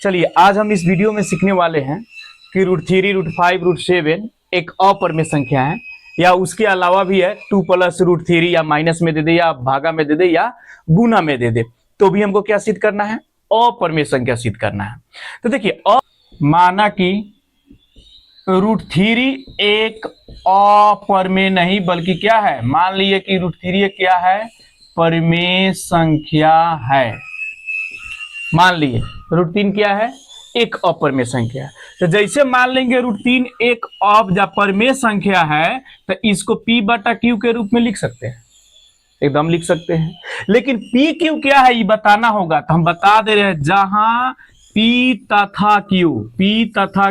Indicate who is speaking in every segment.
Speaker 1: चलिए आज हम इस वीडियो में सीखने वाले हैं कि √3, √5, √7 एक अपरिमेय संख्या है या उसके अलावा भी है 2 + √3 या माइनस में दे दे या भागा में दे दे या गुना में दे दे, तो भी हमको क्या सिद्ध करना है? अपरिमेय संख्या सिद्ध करना है। तो देखिए माना कि √3 एक अपरिमेय नहीं बल्कि क्या है, मान लीजिए कि √3 क्या है, परिमेय संख्या है। मान लिए √3 क्या है, एक अपरिमेय संख्या है। तो जैसे मान लेंगे √3 एक अपरिमेय संख्या है तो इसको P/Q के रूप में लिख सकते हैं, एकदम लिख सकते हैं। लेकिन PQ क्या है ये बताना होगा, तो हम बता दे रहे हैं जहां P तथा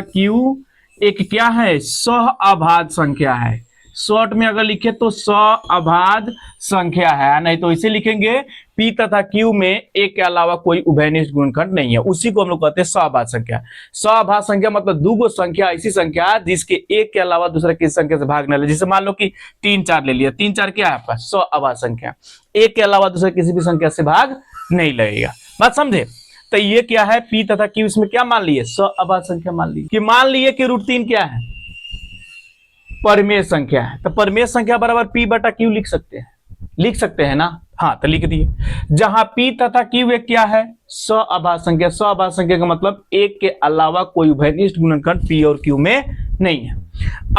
Speaker 1: Q एक क्या है, सहअभाज्य संख्या है। शॉर्ट में अगर लिखे तो सहअभाज्य संख्या है, नहीं तो इसे लिखेंगे P तथा Q में एक के अलावा कोई उभयनिष्ठ गुणनखंड नहीं है, उसी को हम लोग कहते हैं सहअभाज्य संख्या। सहअभाज्य संख्या मतलब दो संख्या ऐसी संख्या जिसके एक के अलावा दूसरा किसी संख्या से भाग न ले। जैसे मान लो कि 3, 4 ले लिया, 3, 4 क्या है आपका, सहअभाज्य संख्या, एक के अलावा दूसरा किसी भी संख्या से भाग नहीं लगेगा। बात समझे? तो ये क्या है, P तथा Q इसमें क्या मान लिए, सहअभाज्य संख्या मान लिए। कि मान लिए कि √3 क्या है, परिमेय संख्या है, तो परिमेय संख्या बराबर P/Q लिख सकते हैं ना। हाँ तो लिख दिए। जहां P तथा Q एक क्या है, सहअभाज्य संख्या। सहअभाज्य संख्या का मतलब एक के अलावा कोई उभयनिष्ठ गुणनखंड P और Q में नहीं है।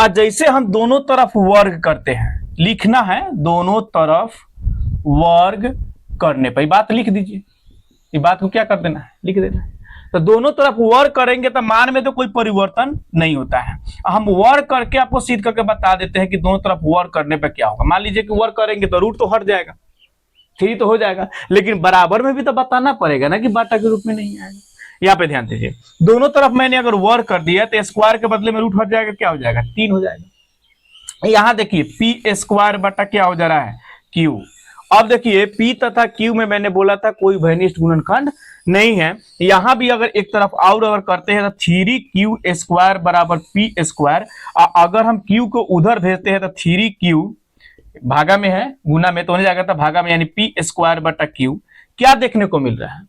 Speaker 1: आज जैसे हम दोनों तरफ वर्ग करते हैं, लिखना है दोनों तरफ वर्ग करने पर, बात लिख दीजिए, ये बात को क्या कर देना है, लिख देना है। तो दोनों तरफ वर्ग करेंगे तो मान में तो कोई परिवर्तन नहीं होता है। हम वर्ग करके आपको सिद्ध करके बता देते हैं कि दोनों तरफ वर्ग करने पे क्या होगा। मान लीजिए कि वर्ग करेंगे तो रूट तो हट जाएगा, 3 तो हो जाएगा, लेकिन बराबर में भी तो बताना पड़ेगा ना कि बाटा के रूप में नहीं आएगा। यहाँ पे ध्यान दीजिए, दोनों तरफ मैंने अगर वर्ग कर दिया तो स्क्वायर के बदले में रूट हट जाएगा, क्या हो जाएगा, 3 हो जाएगा। यहाँ देखिए P² क्या हो जा रहा है, Q। अब देखिए P तथा Q में मैंने बोला था कोई उभयनिष्ठ गुणनखंड नहीं है। यहां भी अगर एक तरफ और अगर करते हैं तो 3Q² बराबर P²। अगर हम Q को उधर भेजते हैं तो 3Q भागा में है, गुना में तो नहीं जाएगा, तो भागा में, यानी P²/Q। क्या देखने को मिल रहा है,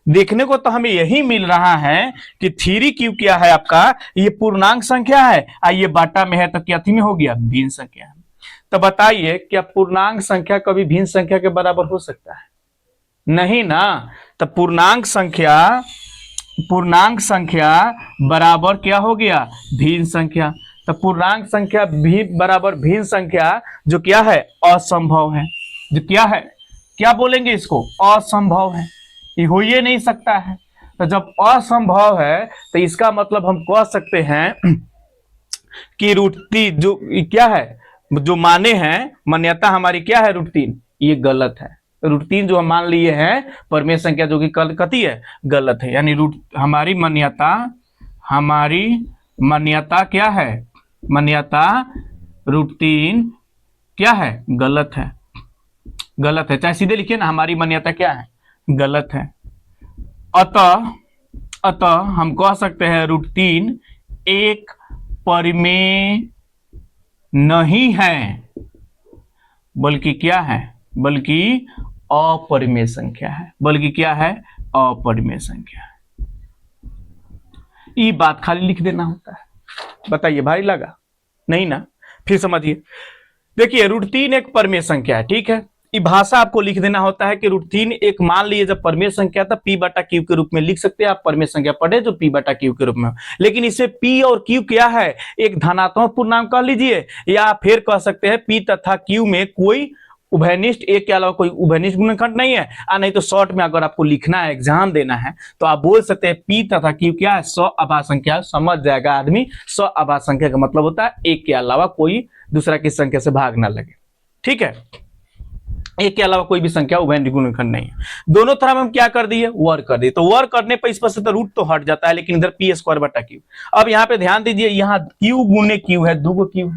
Speaker 1: देखने को तो हमें यही मिल रहा है कि 3Q क्या है आपका, ये पूर्णांक संख्या है, ये बाटा में है तो क्या में हो गया, भिन्न संख्या है। तो बताइए क्या पूर्णांक संख्या कभी भिन्न संख्या के बराबर हो सकता है? नहीं ना। तो पूर्णांक संख्या बराबर क्या हो गया, भिन्न संख्या। तो पूर्णांक संख्या भी बराबर भिन्न संख्या जो क्या है, असंभव है। जो क्या है, क्या बोलेंगे इसको, असंभव है, ये हो ही नहीं सकता है। तो जब असंभव है तो इसका मतलब हम कह सकते हैं कि √3 जो क्या है, जो माने हैं, मान्यता हमारी क्या है, √3 ये गलत है। √3 जो हम मान लिए हैं परिमेय संख्या जो कि कथी है, गलत है। यानी हमारी मान्यता क्या है, मान्यता √3 क्या है, गलत है, गलत है। चाहे सीधे लिखिए ना, हमारी मान्यता क्या है, गलत है। अतः हम कह सकते हैं √3 एक परिमेय नहीं है बल्कि क्या है, बल्कि अपरिमेय संख्या है। बल्कि क्या है, अपरिमेय संख्या है। ये बात खाली लिख देना होता है। बताइए भारी लगा? नहीं ना। फिर समझिए, देखिए √3 एक परिमेय संख्या है, ठीक है। ये भाषा आपको लिख देना होता है कि √3 एक, मान लीजिए जब परिमेय संख्या था P/Q के रूप में लिख सकते हैं आप, परिमेय संख्या पढ़े जो P/Q के रूप में। लेकिन इसमें P और Q क्या है, एक धनात्मक पूर्णांक कह लीजिए, या फिर कह सकते हैं P तथा Q में कोई उभयनिष्ठ, एक के अलावा कोई उभयनिष्ठ गुणनखंड नहीं है। नहीं तो शॉर्ट में अगर आपको लिखना है, एग्जाम देना है, तो आप बोल सकते हैं P तथा Q क्या है, सहअभाज्य संख्या। समझ जाएगा आदमी, सहअभाज्य संख्या का मतलब होता है एक के अलावा कोई दूसरा की संख्या से भाग ना लगे, ठीक है। एक के अलावा कोई भी संख्या उभयनिष्ठ गुणनखंड नहीं है। दोनों तरफ हम क्या कर दिए, वर्ग कर दिए। तो वर्ग करने पर इस पर से तो रूट तो हट जाता है, लेकिन इधर P²/Q। अब यहाँ पे ध्यान दीजिए, यहाँ Q गुने Q है, 2 Q है,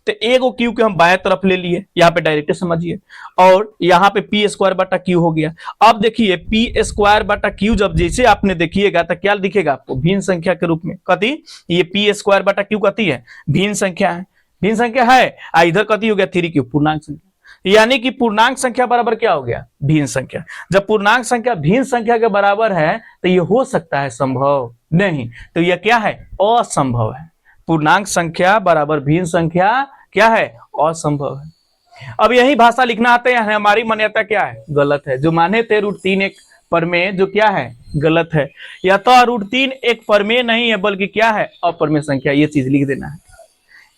Speaker 1: तो एगो Q के हम बाएं तरफ ले लिए, यहाँ पे डायरेक्ट समझिए, और यहाँ पे P²/Q हो गया। अब देखिए P²/Q जब जैसे आपने देखिएगा तो क्या दिखेगा आपको, भिन्न संख्या के रूप में। कथी, ये P²/Q कथी है, भिन्न संख्या है, भिन्न संख्या है। इधर कथी हो गया, 3Q पूर्णांक संख्या। यानी कि पूर्णांक संख्या बराबर क्या हो गया, भिन्न संख्या। जब पूर्णांक संख्या भिन्न संख्या के बराबर है तो ये हो सकता है संभव नहीं, तो यह क्या है, असंभव है। पूर्णांक संख्या बराबर भिन्न संख्या क्या है, असंभव है। अब यही भाषा लिखना आते हैं, हमारी मान्यता क्या है, गलत है। जो माने थे √3 एक परमेय, जो क्या है, गलत है। या तो √3 एक परमेय नहीं है बल्कि क्या है, अपरमेय संख्या, ये चीज लिख देना है।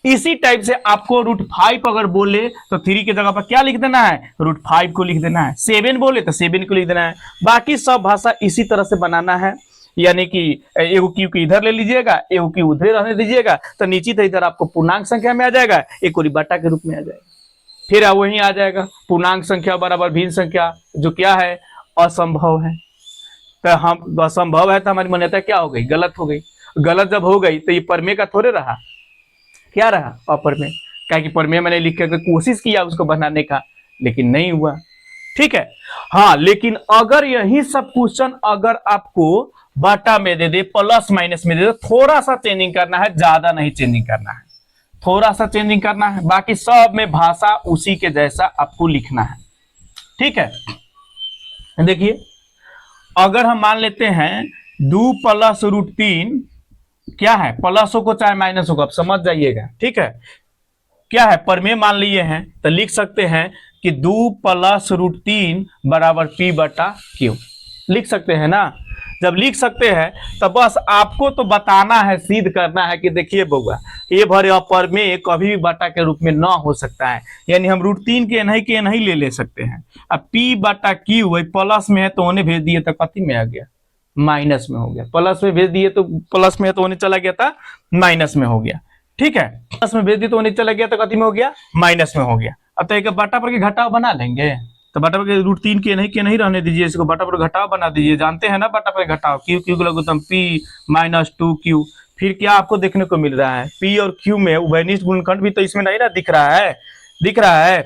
Speaker 1: इसी टाइप से आपको √5 अगर बोले तो 3 की जगह पर क्या लिख देना है, √5 को लिख देना है। 7 बोले तो 7 को लिख देना है। बाकी सब भाषा इसी तरह से बनाना है, यानी कि एगो क्यू की इधर ले लीजिएगा, एगो क्यू उधर रहने दीजिएगा, तो नीचे तो इधर आपको पूर्णांक संख्या में आ जाएगा, एक और बटा के रूप में आ जाएगा। फिर वही आ जाएगा पूर्णांक संख्या बराबर भिन्न संख्या, जो क्या है, असंभव है। तो हम असंभव है तो हमारी मान्यता क्या हो गई, गलत हो गई। गलत जब हो गई तो ये परमेय का थोड़े रहा, क्या रहा, अपरमेय। क्या कि परमेय मैंने लिख के कोशिश किया उसको बनाने का, लेकिन नहीं हुआ। ठीक है, हाँ, लेकिन अगर यही सब क्वेश्चन अगर आपको बाटा में दे दे, प्लस माइनस में दे दे, थोड़ा सा चेंजिंग करना है, ज्यादा नहीं चेंजिंग करना है, थोड़ा सा चेंजिंग करना है, बाकी सब में भाषा उसी के जैसा आपको लिखना है। ठीक है, देखिए अगर हम मान लेते हैं 2 + √3 क्या है, प्लस हो को चाहे माइनस हो को, आप समझ जाइएगा। ठीक है, क्या है, परमेय मान लिए हैं तो लिख सकते हैं कि 2 + √3 बराबर P/Q, लिख सकते हैं ना। जब लिख सकते हैं तो बस आपको तो बताना है, सिद्ध करना है कि देखिए बउआ, ये भरे अपरमेय कभी भी बटा के रूप में ना हो सकता है, यानी हम √3 के नहीं ले सकते हैं। अब P/Q वही प्लस में है तो उन्हें भेज दिए तो कथी में आ गया, माइनस में हो गया। प्लस में भेज दिए तो प्लस में है तो उन्हें चला गया था माइनस में हो गया। ठीक है, प्लस में भेज दिए तो उन्हें चला गया तो कथी में हो गया, माइनस में हो गया। अब तो एक बटा पर के घटाव बना लेंगे, तो बटा पर के √3 के नहीं रहने दीजिए, इसको बटा पर घटाव बना दीजिए। जानते हैं ना बटा पर घटाव, Q को लघुत्तम P - 2Q। फिर क्या आपको देखने को मिल रहा है, P और Q में उभयनिष्ठ गुणनखंड भी तो इसमें नहीं ना दिख रहा है, दिख रहा है।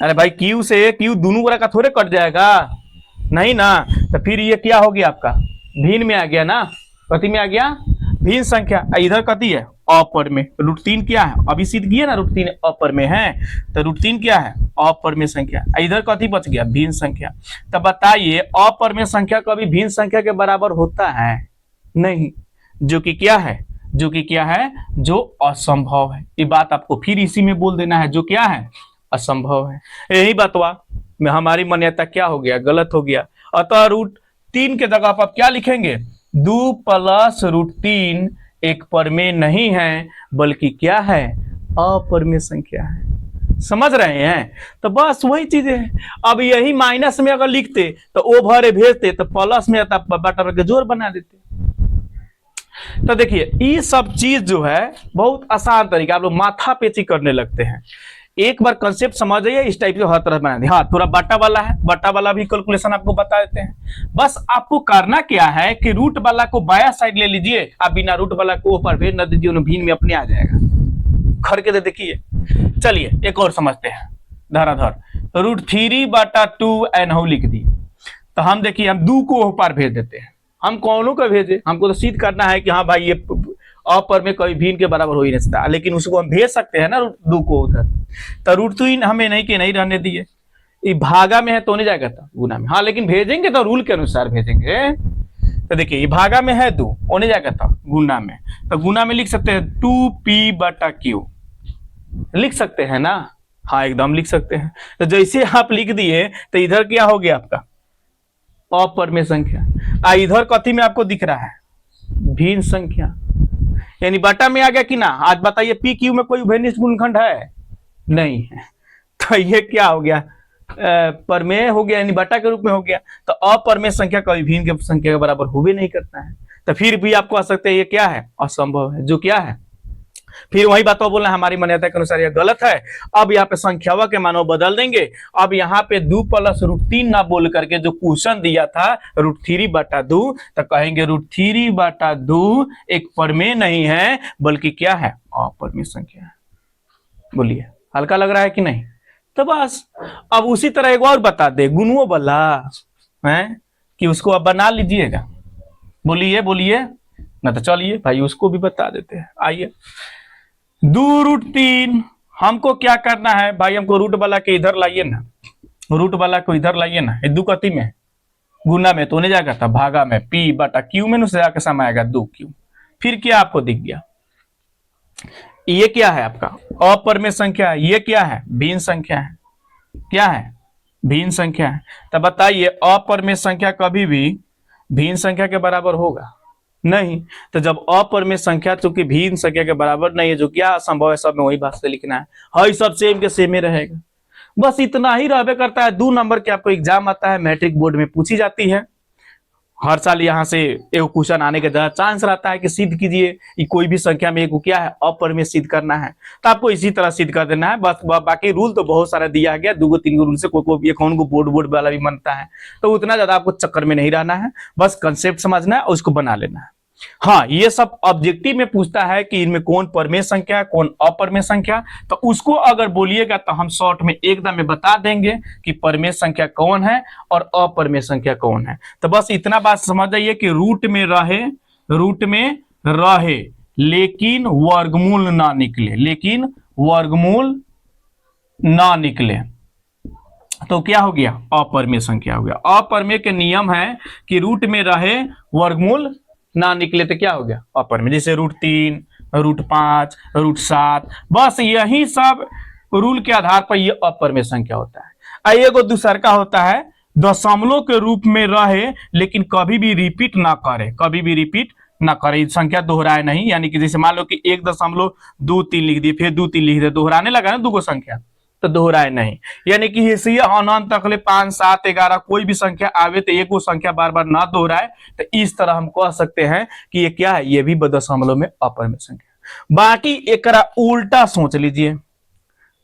Speaker 1: अरे भाई Q से Q दोनों बड़ा का थोड़े कट जाएगा, नहीं ना। तो फिर ये क्या हो गया आपका, भिन्न में आ गया ना, कथी में आ गया, भिन्न संख्या। इधर कथी है, अपरमेय। √3 क्या है, अभी सिद्ध किया ना, √3 अपरमेय है, तो √3 क्या है, अपरमेय संख्या। इधर कथी बच गया, भिन्न संख्या। तो बताइए अपरमेय संख्या कभी भिन्न संख्या के बराबर होता है नहीं, जो कि क्या है, जो असंभव है। ये बात आपको फिर इसी में बोल देना है, जो क्या है, असंभव है। यही बातवा में हमारी मान्यता क्या हो गया, गलत हो गया। अतः √3 के जगह पर आप क्या लिखेंगे, 2 + √3 एक परमेय नहीं है बल्कि क्या है, अपरमेय संख्या है। समझ रहे हैं, तो बस वही चीजें है। अब यही माइनस में अगर लिखते तो ओ भरे भेजते, तो प्लस में आता बटा के जोर बना देते। तो देखिए ये सब चीज जो है बहुत आसान तरीका, आप लोग माथा पेची करने लगते हैं। एक बार कंसेप्ट समझ जाइए, इस टाइप से हर तरह बना दिए। हाँ, थोड़ा बटा वाला है, बटा वाला भी कैलकुलेशन आपको बता देते हैं। बस आपको करना क्या है कि रूट वाला को बाया साइड ले लीजिए, आप बिना रूट वाला को ऊपर भेज न दीजिए, उन्हें भिन्न में अपने आ जाएगा, करके दे देखिए। चलिए एक और समझते हैं, धराधर। √3/2 एनहू लिख दी, तो हम देखिए हम 2 को ऊपर भेज देते हैं। हम कौनों को भेजे, हमको तो सिद्ध करना है कि हाँ भाई ये अपर में कभी भिन्न के बराबर हो ही नहीं सकता, लेकिन उसको हम भेज सकते हैं ना 2 को उधर। तो √3 हमें नहीं के नहीं रहने दिए, ये भागा में है तो नहीं जाएगा था गुना में, हाँ लेकिन भेजेंगे तो रूल के अनुसार भेजेंगे। तो देखिए ये भागा में है 2, होने जाएगा था गुना में, तो गुना में लिख सकते हैं 2P/Q, लिख सकते हैं ना, हाँ एकदम लिख सकते हैं। तो जैसे आप लिख दिए तो इधर क्या हो गया आपका, अपरमेय संख्या। इधर कथी में आपको दिख रहा है, भिन्न संख्या, यानी बटा में आ गया कि ना। आज बताइए PQ में कोई उभयनिष्ठ गुणनखंड है, नहीं है, तो ये क्या हो गया, परमेय हो गया, यानी बटा के रूप में हो गया। तो अपरमेय संख्या कभी भिन्न के संख्या के बराबर हो भी नहीं करता है, तो फिर भी आपको आ सकते हैं ये क्या है, असंभव है, जो क्या है। फिर वही बात बोलना हमारी मान्यता के अनुसार यह गलत है। अब यहाँ पे संख्यावा के मानों बदल देंगे। अब यहाँ पे 2 + √3 ना बोल करके जो क्वेश्चन दिया था √3/2, तो कहेंगे √3/2 एक परमेय नहीं है बल्कि क्या है, अपरमेय संख्या है। बोलिए हल्का लग रहा है कि नहीं। तो बस अब उसी तरह एक और बता दे गुणों वाला है कि उसको अब बना लीजिएगा। बोलिए ना, तो चलिए भाई उसको भी बता देते हैं। आइए 2 √3 हमको क्या करना है भाई, हमको रूट वाला के इधर लाइए ना, रूट वाला को इधर लाइए ना। दो कति में गुना में तो नहीं जाएगा था, भागा में पी बटा क्यू में से जाकर समाएगा 2q। फिर क्या आपको दिख गया, ये क्या है आपका अपरिमेय संख्या, ये क्या है भिन्न संख्या है, क्या है भिन्न संख्या है। तब बताइए अपरिमेय संख्या कभी भी भिन्न संख्या के बराबर होगा नहीं। तो जब अपरिमेय संख्या चूंकि भिन्न संख्या के बराबर नहीं है, जो क्या असंभव है, सब में वही बात से लिखना है, हई सब सेम के सेम ही रहेगा। बस इतना ही रहबे करता है। 2 नंबर के आपको एग्जाम आता है, मैट्रिक बोर्ड में पूछी जाती है हर साल। यहाँ से एक क्वेश्चन आने का ज्यादा चांस रहता है कि सिद्ध कीजिए कि कोई भी संख्या में एक क्या है अपरिमेय सिद्ध करना है, तो आपको इसी तरह सिद्ध कर देना है बस। बाकी रूल तो बहुत सारा दिया गया, 2-3 रूल से कोई एक बोर्ड वाला भी बनता है, तो उतना ज्यादा आपको चक्कर में नहीं रहना है, बस कंसेप्ट समझना है और उसको बना लेना है। हाँ, ये सब ऑब्जेक्टिव में पूछता है कि इनमें कौन परिमेय संख्या है कौन अपरिमेय संख्या, तो उसको अगर बोलिएगा तो हम शॉर्ट में एकदम में बता देंगे कि परिमेय संख्या कौन है और अपरिमेय संख्या कौन है। तो बस इतना बात समझ जाइए कि रूट में रहे लेकिन वर्गमूल ना निकले, लेकिन वर्गमूल ना निकले तो क्या हो गया अपरिमेय संख्या हो गया। अपरिमेय के नियम है कि रूट में रहे वर्गमूल ना निकले तो क्या हो गया अपरिमेय, जैसे √3, √5, √7, बस यही सब रूल के आधार पर ये अपरिमेय संख्या होता है। एगो दूसर का होता है दशमलव के रूप में रहे लेकिन कभी भी रिपीट ना करे, कभी भी रिपीट ना करे, संख्या दोहराए नहीं। यानी कि जैसे मान लो कि 1.23 लिख दिए, फिर 2-3 लिख दिए, दोहराने लगा ना दूगो संख्या, तो दोहराए नहीं। यानी कि अनंत तक 5, 7, 11 कोई भी संख्या आवे तो एक संख्या बार बार ना दोहराए, तो इस तरह हम कह सकते हैं कि ये क्या है, ये भी दशमलव में अपरिमेय संख्या। बाकी एकरा उल्टा सोच लीजिए,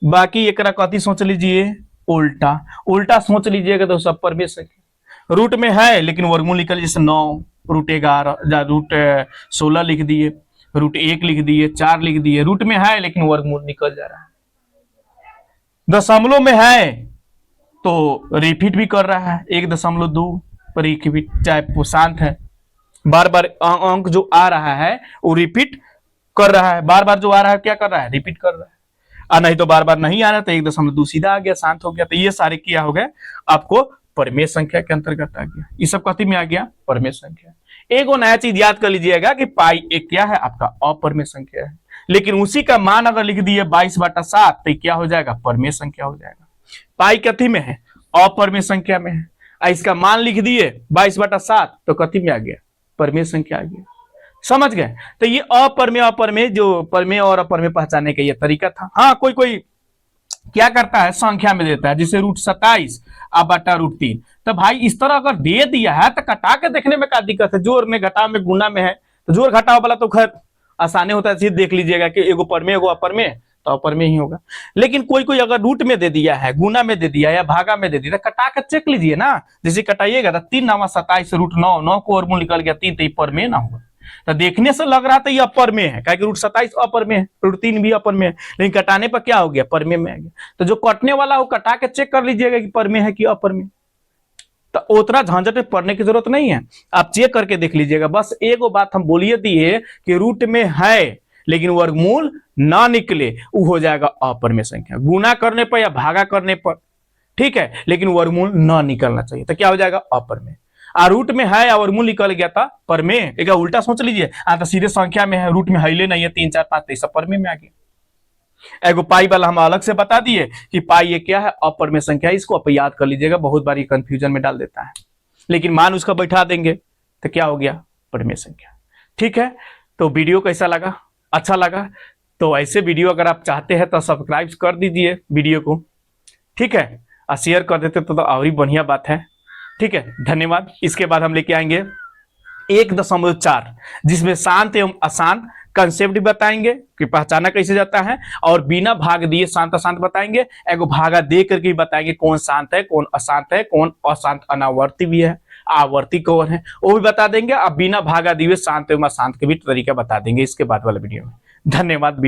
Speaker 1: बाकी एकरा कथी सोच लीजिए उल्टा, उल्टा सोच लीजिएगा तो सब परिमेय संख्या। रूट में है लेकिन वर्गमूल निकल, जैसे 9, √11 √16 लिख दिए, √1 लिख दिए, 4 लिख दिए, रूट में है लेकिन वर्गमूल निकल जा रहा है। दशमलव में है तो रिपीट भी कर रहा है, 1.2 पर रिपीट, चाहे शांत है, बार बार अंक जो आ रहा है वो रिपीट कर रहा है, बार बार जो आ रहा है क्या कर रहा है रिपीट कर रहा है। नहीं तो बार बार नहीं आ रहा तो 1.2 सीधा आ गया, शांत हो गया। तो ये सारे क्या हो गए आपको परिमेय संख्या के अंतर्गत आ गया। ये सब कथी में आ गया परिमेय संख्या। एक नया चीज याद कर लीजिएगा कि पाई एक क्या है आपका अपरिमेय संख्या है, लेकिन उसी का मान अगर लिख दिए 22/7 तो क्या हो जाएगा परिमेय संख्या हो जाएगा। पाई कथी में है अपरिमेय संख्या में है, इसका मान लिख दिए 22/7 तो कथी में आ गया परिमेय संख्या आ गया। समझ गए। तो ये अपरिमेय जो परिमेय और अपरिमेय पहचानने का ये तरीका था। हाँ, कोई कोई क्या करता है संख्या में देता है, जैसे √27 बटा √3, तो भाई इस तरह अगर दे दिया है तो कटा के देखने में क्या दिक्कत है, जोड़ में घटाव में गुना में है तो जोड़ घटाव वाला तो खैर आसानी होता है, देख लीजिएगा कि एगो परिमेय एगो अपरिमेय तो अपरिमेय ही होगा। लेकिन कोई कोई अगर रूट में दे दिया है, गुना में दे दिया या भागा में दे दिया, कटा कर चेक लीजिए ना, जैसे कटाइएगा तो 3 9 27 √9, 9 को वर्गमूल निकल गया 3, तो ये परिमेय ना होगा। तो देखने से लग रहा था ये अपरिमेय है, क्योंकि √27 अपरिमेय है, √3 भी अपरिमेय है, लेकिन कटाने पर क्या हो गया परिमेय में आ गया। तो जो कटने वाला वो कटा के चेक कर लीजिएगा कि परिमेय है कि अपरिमेय। तो उतना झंझट में पढ़ने की जरूरत नहीं है, आप चेक करके देख लीजिएगा। बस एक बात हम बोलिए दिए कि रूट में है लेकिन वर्गमूल ना निकले, वो हो जाएगा अपरिमेय संख्या। गुना करने पर या भागा करने पर ठीक है, लेकिन वर्गमूल ना निकलना चाहिए, तो क्या हो जाएगा अपरिमेय। रूट में है या वर्गमूल निकल गया था परिमेय। एक उल्टा सोच लीजिए, तो सीधे संख्या में है, रूट में है नहीं है 3 4 5, सब परिमेय में आ गया। एगो पाई वाला हम अलग से बता दिए कि पाई ये क्या है अपरिमेय संख्या, इसको आप याद कर लीजिएगा, बहुत बार ये कंफ्यूजन में डाल देता है, लेकिन मान उसका बैठा देंगे तो क्या हो गया परिमेय संख्या। ठीक है, तो वीडियो कैसा लगा, अच्छा लगा तो ऐसे वीडियो अगर आप चाहते हैं तो सब्सक्राइब कर दीजिए वीडियो को, ठीक है, और शेयर कर देते तो और ही बढ़िया बात है। ठीक है, धन्यवाद। इसके बाद हम लेके आएंगे 1.4 जिसमें शांत एवं अशांत कंसेप्ट भी बताएंगे कि पहचाना कैसे जाता है, और बिना भाग दिए शांत अशांत बताएंगे, एगो भागा दे करके भी बताएंगे कौन शांत है कौन अशांत है, कौन अशांत अनावर्ती भी है, आवर्ती कौन है वो भी बता देंगे। अब बिना भागा दिए शांत एवं अशांत के भी तरीका बता देंगे इसके बाद वाले वीडियो में। धन्यवाद।